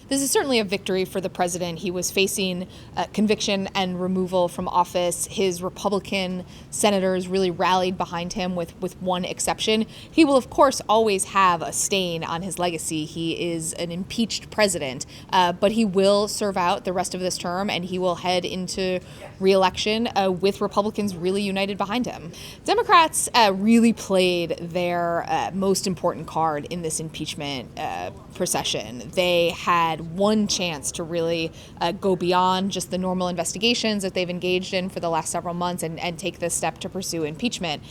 This is certainly a victory for the president. He was facing conviction and removal from office. His Republican senators really rallied behind him with one exception. He will, of course, always have a stain on his legacy. He is an impeached president, but he will serve out the rest of this term, and he will head into re-election with Republicans really united behind him. Democrats really played their most important card in this impeachment procession. They had one chance to really go beyond just the normal investigations that they've engaged in for the last several months and take this step to pursue impeachment.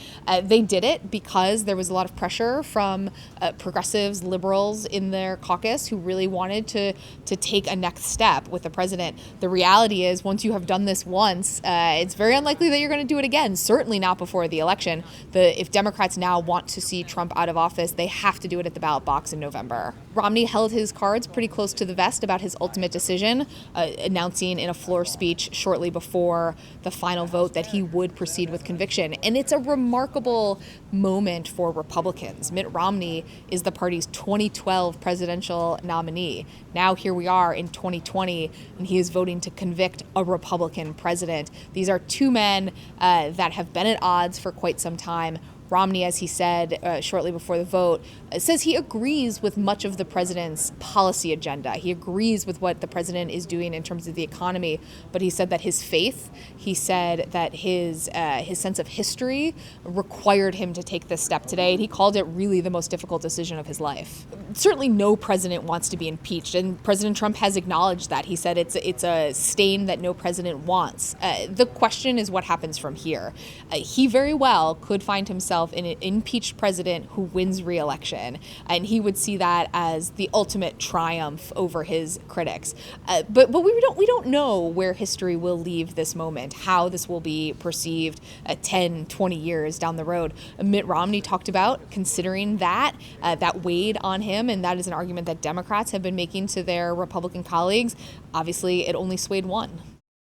They did it because there was a lot of pressure from progressives, liberals in their caucus who really wanted to take a next step with the president. The reality is, once you have done this once, it's very unlikely that you're going to do it again, certainly not before the election. If Democrats now want to see Trump out of office, they have to do it at the ballot box in November. Romney held his cards pretty close to the vest about his ultimate decision, announcing in a floor speech shortly before the final vote that he would proceed with conviction. And it's a remarkable moment for Republicans. Mitt Romney is the party's 2012 presidential nominee. Now here we are in 2020, and he is voting to convict a Republican president. These are two men that have been at odds for quite some time. Romney, as he said shortly before the vote, says he agrees with much of the president's policy agenda. He agrees with what the president is doing in terms of the economy, but he said that his faith, he said that his sense of history required him to take this step today, and he called it really the most difficult decision of his life. Certainly no president wants to be impeached, and President Trump has acknowledged that. He said it's a stain that no president wants. The question is what happens from here. He very well could find himself in an impeached president who wins re-election, and he would see that as the ultimate triumph over his critics. But we don't know where history will leave this moment, how this will be perceived 10, 20 years down the road. Mitt Romney talked about considering that weighed on him, and that is an argument that Democrats have been making to their Republican colleagues. Obviously, it only swayed one.